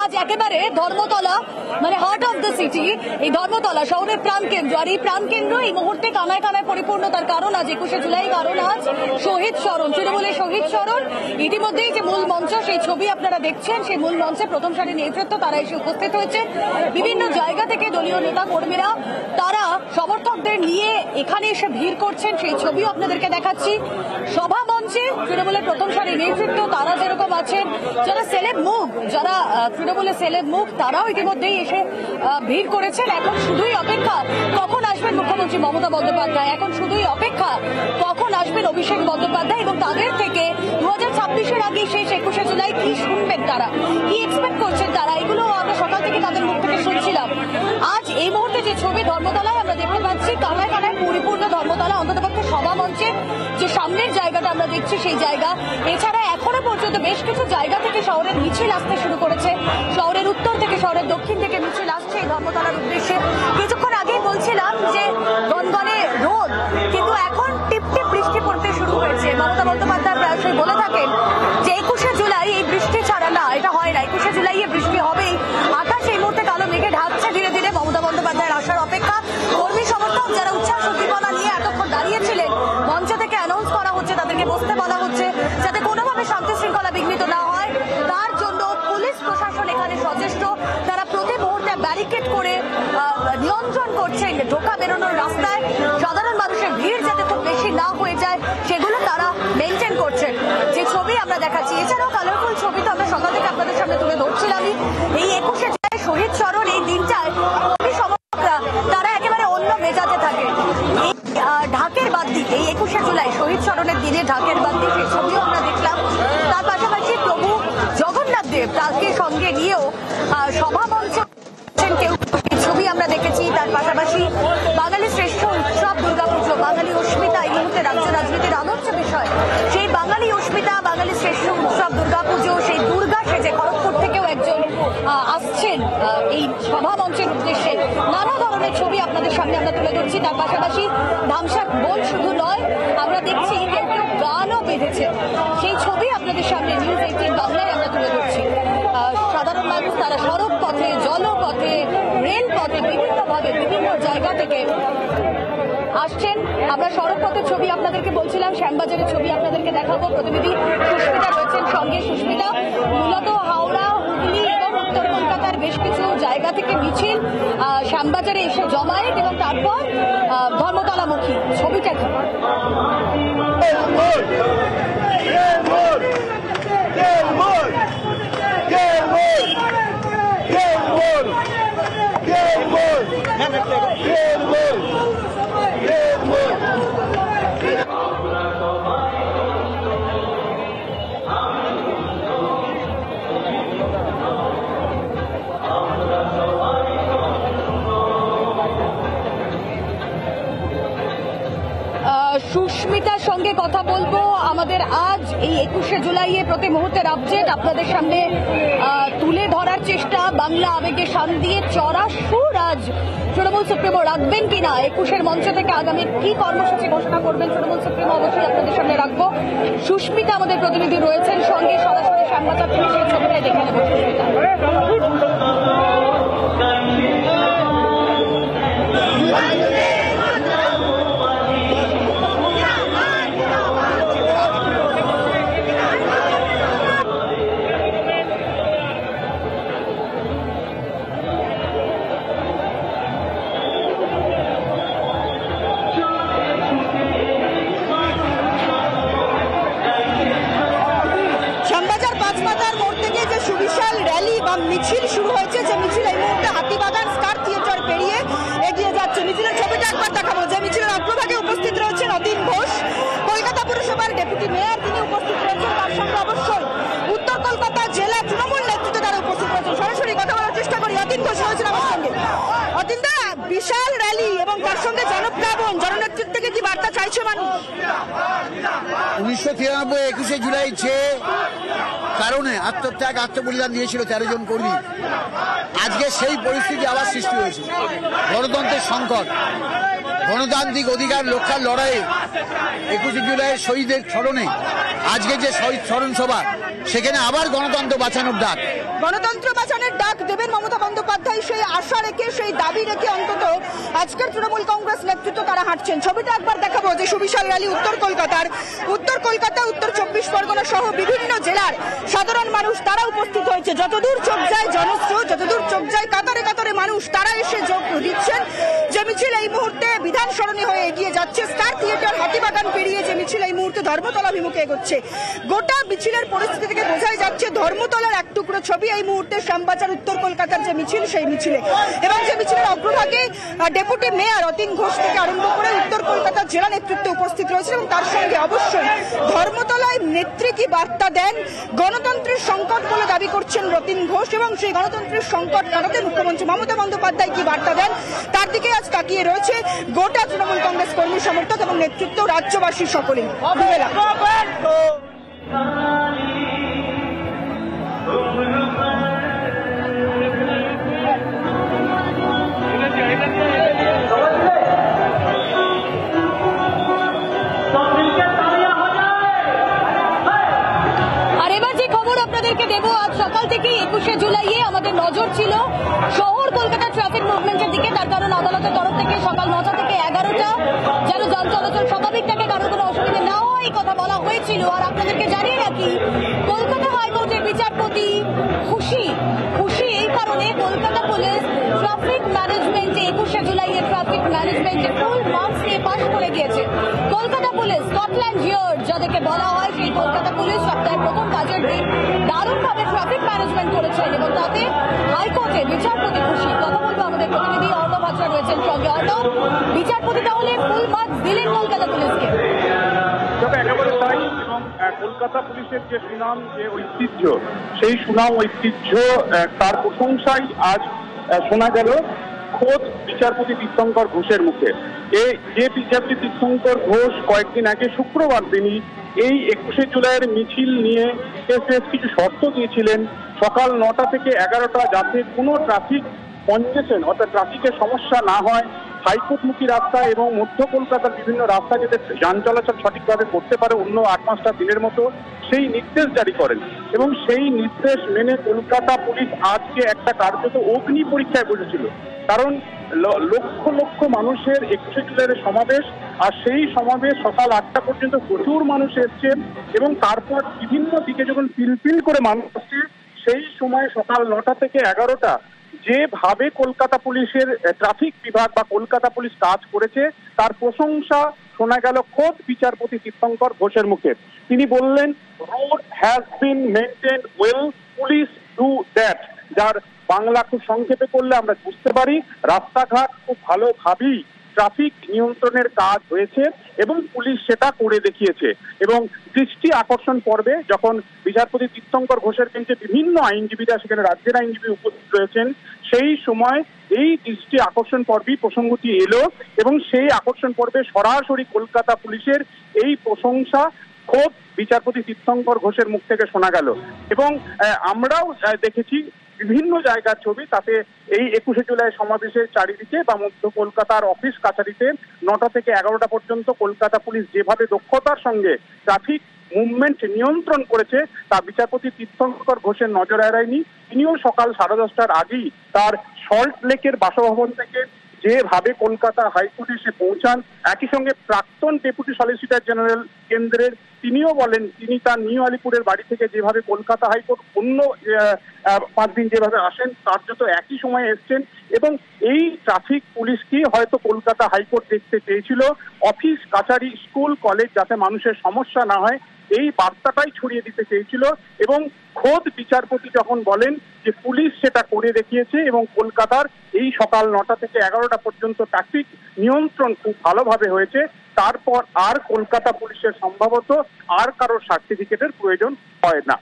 আজ একেবারে ধর্মতলা মানে হার্ট অফ দ্য সিটি, এই ধর্মতলা শহরের প্রাণকেন্দ্র। আর এই প্রাণকেন্দ্র এই মুহূর্তে কানায় কানায় পরিপূর্ণ। তার কারণ আজ 21শে জুলাই, কারণ আজ শহীদ স্মরণ, তৃণমূলের শহীদ স্মরণ। ইতিমধ্যেই যে মূল মঞ্চ, সেই ছবি আপনারা দেখছেন, সেই মূল মঞ্চে প্রথম সারির নেতৃত্ব তারা এসে উপস্থিত হয়েছে। বিভিন্ন জায়গা থেকে দলীয় নেতা কর্মীরা তারা সমর্থকদের নিয়ে এখানে এসে ভিড় করছেন, সেই ছবিও আপনাদেরকে দেখাচ্ছি। সভা মঞ্চে তৃণমূলের প্রথম সারির নেতৃত্ব তারা যেরকম আছেন, যারা সেলেব মুখ, যারা তৃণমূলের সেলেব মুখ, তারাও ইতিমধ্যেই এসে ভিড় করেছেন। এখন শুধুই অপেক্ষা কখন আসবেন মুখ্যমন্ত্রী মমতা বন্দ্যোপাধ্যায়, এখন শুধুই অপেক্ষা কখন আসবেন অভিষেক বন্দ্যোপাধ্যায় এবং তাদের থেকে 2026-এর আগে শেষ 21শে জুলাই কি শুনবেন তারা, কি এক্সপেক্ট করছেন তারা, এগুলো আমরা সকাল থেকে তাদের মুখ থেকে শুনছিলাম। আজ এই মুহূর্তে যে ছবি ধর্মতলায় আমরা দেখতে পাচ্ছি, কানায় কানায় পরিপূর্ণ ধর্মতলা, অন্ততপক্ষে সভা মঞ্চে যে সামনের জায়গাটা আমরা দেখছি সেই জায়গা। এছাড়া এখনো পর্যন্ত বেশ কিছু জায়গা থেকে শহরের মিছিল আসতে শুরু করেছে, শহরের উত্তর থেকে, শহরের দক্ষিণ থেকে মিছিল আসছে এই ধর্মতলার উদ্দেশ্যে। কিছুক্ষণ আগেই বলছিলাম যে গনগনে রোদ, কিন্তু এখন টিপটিপ বৃষ্টি পড়তে শুরু হয়েছে। মমতা বন্দ্যোপাধ্যায় প্রায়শই বলে থাকেন যে 21শে জুলাই এই বৃষ্টি ছাড়া না, এটা হয় না, 21শে জুলাই এ বৃষ্টি হবেই। আকাশ এই মুহূর্তে কালো মেঘে ঢাকছে ধীরে ধীরে, মমতা বন্দ্যোপাধ্যায়ের আসার অপেক্ষা। কর্মী সমর্থক যারা উচ্ছ্বাস উদ্দীপনা নিয়ে এতক্ষণ দাঁড়িয়েছিলেন, মঞ্চ থেকে অ্যানাউন্স করা হচ্ছে, তাদেরকে বসতে বলা হচ্ছে যাতে কোনোভাবে শান্তি শৃঙ্খলা বিঘ্নিত না হয়। তার জন্য পুলিশ প্রশাসন এখানে সচেষ্ট, তারা প্রতি মুহূর্তে ব্যারিকেড করে নিয়ন্ত্রণ করছেন ঢোকা বেরোনোর রাস্তায়। সাধারণ মানুষের ভিড় যাতে খুব বেশি না হয়ে যায় সেগুলো তারা মেনটেন করছেন, যে ছবি আমরা দেখাচ্ছি। এছাড়াও কালারফুল ছবি তো আমরা সকাল থেকে আপনাদের সামনে তুলে ধরছিলামই। এই 21শে জুলাই শহীদ স্মরণ, এই দিনটায় কর্মী সমর্থকরা তারা একেবারে অন্য মেজাজে থাকে। এই ঢাকের বাদ্যি, এই 21শে জুলাই শহীদ স্মরণের দিনে ঢাকের বাদ্যি, সেই ছবিও আমরা দেখলাম। তার পাশাপাশি প্রভু জগন্নাথ দেব তাকে সঙ্গে নিয়েও সভা মঞ্চে কেউ ছবি আমরা দেখেছি। তার পাশাপাশি বাঙালির শ্রেষ্ঠ উৎসব দুর্গাপুজো, বাঙালি অস্মিতা এই মুহূর্তে রাজ্য রাজনীতির আলোচ্য বিষয়। সেই বাঙালি অস্মিতা, বাঙালি শ্রেষ্ঠ উৎসব দুর্গাপুজো, সেই দুর্গা সেজে খড়গপুর থেকেও একজন আসছেন এই সভা মঞ্চের উদ্দেশ্যে। নানা ধরনের ছবি আপনাদের সামনে আমরা তুলে ধরছি। তার পাশাপাশি ধামসাক বোল শুধু নয়, আমরা দেখছি কেউ কেউ গানও বেঁধেছে, সেই ছবি আপনাদের সামনে নিউজ 18 বাংলায় আমরা তুলে ধরছি। সাধারণ মানুষ তারা সড়ক পথে, জলপথে, রেলপথে, বিভিন্নভাবে বিভিন্ন জায়গা থেকে আসছেন। আমরা সড়ক পথের ছবি আপনাদেরকে বলছিলাম, শ্যামবাজারের ছবি আপনাদেরকে দেখাবো। প্রতিনিধি সুস্মিতা রয়েছেন সঙ্গে। সুস্মিতা, মূলত হাওড়া, হুগলি এবং উত্তর কলকাতার বেশ কিছু জায়গা থেকে মিছিল শ্যামবাজারে এসে জমায়েত এবং তারপর ধর্মতলামুখী, ছবিটা কি? সুস্মিতার সঙ্গে কথা বলবো। আমাদের আজ এই 21শে জুলাইয়ে প্রতি মুহূর্তের আপডেট আপনাদের সামনে তুলে ধরার চেষ্টা। বাংলা আবেগে শান দিয়ে চড়া সুর আজ তৃণমূল সুপ্রিমো রাখবেন কিনা, 21-এর মঞ্চ থেকে আগামী কি কর্মসূচি ঘোষণা করবেন তৃণমূল সুপ্রিমো, অবশ্যই আপনাদের সামনে রাখবো। সুস্মিতা আমাদের প্রতিনিধি রয়েছেন সঙ্গে, সরাসরি শ্যামবাজার থেকে সেই ছবিটাই দেখে নেব। সুস্মিতা, সুবিশাল র্যালি বা মিছিল শুরু হয়েছে, যে মিছিল এই মুহূর্তে হাতিবাগান স্টার থিয়েটার পেরিয়ে এগিয়ে যাচ্ছে। মিছিলের ছবিটা একবার দেখাবো। যে মিছিলের অগ্রভাগে উপস্থিত রয়েছেন অতীন ঘোষ, কলকাতা পুরসভার ডেপুটি মেয়র, তিনি উপস্থিত রয়েছেন। তার সঙ্গে অবশ্যই উত্তর কলকাতা জেলা তৃণমূল নেতৃত্ব তারা উপস্থিত রয়েছেন। সরাসরি কথা বলার চেষ্টা করি। অতীন ঘোষ রয়েছেন আমার সঙ্গে। অতীন দা, বিশাল র্যালি এবং তার সঙ্গে জনপ্লাবন, জননেতৃত্ব থেকে কি বার্তা চাইছে মানুষ? 1993 21শে জুলাই যে কারণে আত্মত্যাগ, আত্মবলিদান দিয়েছিল 13 জন কর্মী, আজকে সেই পরিস্থিতি আবার সৃষ্টি হয়েছে। গণতন্ত্রের সংকট, গণতান্ত্রিক অধিকার রক্ষার লড়াইয়ে 21শে জুলাইয়ের শহীদের স্মরণে আজকে যে শহীদ স্মরণ সভা, সেখানে আবার গণতন্ত্র বাঁচানোর ডাক। গণতন্ত্র বাঁচানোর ডাক দেবেন মমতা বন্দ্যোপাধ্যায়, সেই আশা রেখে, সেই দাবি রেখে অন্তত আজকের তৃণমূল কংগ্রেস নেতৃত্ব তারা হাঁটছেন। ছবিটা একবার দেখাবো যে সুবিশাল র্যালি উত্তর কলকাতা, উত্তর 24 পরগনা সহ বিভিন্ন জেলার সাধারণ মানুষ তারা উপস্থিত হয়েছে। যতদূর চোখ যায় জনস্রোত, যতদূর চোখ যায় কাতারে কাতারে মানুষ তারা এসে যোগ দিচ্ছেন। যে মিছিল এই মুহূর্তে বিধান সরণি হয়ে এগিয়ে যাচ্ছে, স্টার থিয়েটার হাতিবাগান পেরিয়ে যে মিছিল এই মুহূর্তে ধর্মতলা অভিমুখে এগোচ্ছে। গোটা মিছিলের পরিস্থিতি থেকে বোঝাই যাচ্ছে ধর্মতলার এক টুকরো ছবি এই মুহূর্তে শ্যামবাজার উত্তর কলকাতার যে মিছিল, সেই মিছিলে এবং যে মিছিলের অগ্রভাগে ডেপুটি মেয়র অতীন ঘোষ থেকে আরম্ভ করে উত্তর কলকাতার জেলা নেতৃত্ব উপস্থিত রয়েছে এবং তার সঙ্গে অবশ্যই ধর্মতলায় নেত্রী কি বার্তা দেন, গণতন্ত্রের সংকট বলে দাবি করছেন অতীন ঘোষ এবং সেই গণতন্ত্রের সংকট কাটাতে মুখ্যমন্ত্রী মমতা বন্দ্যোপাধ্যায় কি বার্তা দেন তার দিকে আজ তাকিয়ে রয়েছে গোটা তৃণমূল কংগ্রেস কর্মী সমর্থক এবং নেতৃত্ব রাজ্যবাসী সকলেই। আর এবার যে খবর আপনাদেরকে দেবো, আজ সকাল থেকে 21শে জুলাইয়ে আমাদের নজর ছিল শহর কলকাতা ট্রাফিক মুভমেন্টের দিকে। তার কারণ আদালতের তরফ থেকে সকাল 9টা থেকে 11টা যেন যান চলাচল স্বাভাবিক থাকে, কারো কোনো অসুবিধা না হয় এই কথা বলা হয়েছিল। আর আপনাদেরকে জানিয়ে রাখি, কলকাতা হাইকোর্টের বিচারপতি খুশি এই কারণে কলকাতা পুলিশ ট্রাফিক ম্যানেজমেন্টে 21শে জুলাইয়ে ট্রাফিক ম্যানেজমেন্টে ফুল মার্কস নিয়ে পাশ করে গিয়েছে। কলকাতা পুলিশ স্কটল্যান্ড ইয়ার্ড যাদেরকে বলা হয়, সেই কলকাতা পুলিশ সপ্তাহের প্রথম কাজের দিন দারুণভাবে ট্রাফিক ম্যানেজমেন্ট করেছেন এবং তাতে হাইকোর্টে বিচারপতি খুশি। কথা বলবো আমাদের প্রতিনিধি অর্ণব হাজরা রয়েছেন সঙ্গে। অর্ণব, বিচারপতি তাহলে ফুল মার্কস দিলেন কলকাতা পুলিশকে? একেবারে তাই, এবং কলকাতা পুলিশের যে সুনাম, যে ঐতিহ্য, সেই সুনাম ঐতিহ্য তার প্রশংসাই আজ শোনা গেল খোদ বিচারপতি তীর্থঙ্কর ঘোষের মুখে। যে বিচারপতি তীর্থঙ্কর ঘোষ কয়েকদিন আগে শুক্রবার তিনি এই 21শে জুলাইয়ের মিছিল নিয়ে বেশ কিছু শর্ত দিয়েছিলেন। সকাল 9টা থেকে 11টা যাতে কোনো ট্রাফিক কনজেশন অর্থাৎ ট্রাফিকের সমস্যা না হয়, হাইকোর্টমুখী রাস্তা এবং মধ্য কলকাতার বিভিন্ন রাস্তা যাতে যান চলাচল সঠিকভাবে করতে পারে অন্য 8-5টা দিনের মতো, সেই নির্দেশ জারি করেন। এবং সেই নির্দেশ মেনে কলকাতা পুলিশ আজকে একটা কার্যত অগ্নি পরীক্ষায় বসেছিল। কারণ লক্ষ লক্ষ মানুষের 21শে জুলাইয়ের সমাবেশ, আর সেই সমাবেশ সকাল 8টা পর্যন্ত প্রচুর মানুষ এসছেন এবং তারপর বিভিন্ন দিকে যখন পিলপিল করে মানুষ আসছে, সেই সময় সকাল 9টা থেকে 11টা যেভাবে কলকাতা পুলিশের ট্রাফিক বিভাগ বা কলকাতা পুলিশ কাজ করেছে তার প্রশংসা শোনা গেল খোদ বিচারপতি তীর্থঙ্কর ঘোষের মুখে। তিনি বললেন, road has been maintain well, police do that. যার বাংলা খুব সংক্ষেপে করলে আমরা বুঝতে পারি, রাস্তাঘাট খুব ভালোভাবেই ট্রাফিক নিয়ন্ত্রণের কাজ হয়েছে এবং পুলিশ সেটা করে দেখিয়েছে। এবং দৃষ্টি আকর্ষণ পর্বে যখন বিচারপতি তীর্থঙ্কর ঘোষের বেঞ্চে বিভিন্ন আইনজীবীরা, সেখানে রাজ্যের আইনজীবী উপস্থিত রয়েছেন, সেই সময় এই দৃষ্টি আকর্ষণ পর্বেই প্রসঙ্গটি এলো এবং সেই আকর্ষণ পর্বে সরাসরি কলকাতা পুলিশের এই প্রশংসা খোদ বিচারপতি তীর্থঙ্কর ঘোষের মুখ থেকে শোনা গেল। এবং আমরাও দেখেছি বিভিন্ন জায়গার ছবি, তাতে এই 21শে জুলাই সমাবেশের চারিদিকে বা মধ্য কলকাতার অফিস কাছারিতে 9টা থেকে 11টা পর্যন্ত কলকাতা পুলিশ যেভাবে দক্ষতার সঙ্গে ট্রাফিক মুভমেন্ট নিয়ন্ত্রণ করেছে তা বিচারপতি তীর্থঙ্কর ঘোষের নজর এড়ায়নি। তিনিও সকাল 10:30টার আগেই তার সল্ট লেকের বাসভবন থেকে যেভাবে কলকাতা হাইকোর্টে এসে পৌঁছান, একই সঙ্গে প্রাক্তন ডেপুটি সলিসিটর জেনারেল কেন্দ্রের তিনিও বলেন, তিনি তার নিউ আলিপুরের বাড়ি থেকে যেভাবে কলকাতা হাইকোর্ট অন্য 5 দিন যেভাবে আসেন তার যত একই সময়ে এসছেন। এবং এই ট্রাফিক পুলিশকে হয়তো কলকাতা হাইকোর্ট দেখতে চেয়েছিল, অফিস কাছারি স্কুল কলেজ যাতে মানুষের সমস্যা না হয় এই বার্তাটাই ছড়িয়ে দিতে চেয়েছিল। এবং খোদ বিচারপতি যখন বলেন যে পুলিশ সেটা করে দেখিয়েছে এবং কলকাতার এই সকাল 9টা থেকে 11টা পর্যন্ত ট্রাফিক নিয়ন্ত্রণ খুব ভালোভাবে হয়েছে, তারপর আর কলকাতা পুলিশের সম্ভবত আর কারোর সার্টিফিকেটের প্রয়োজন হয় না।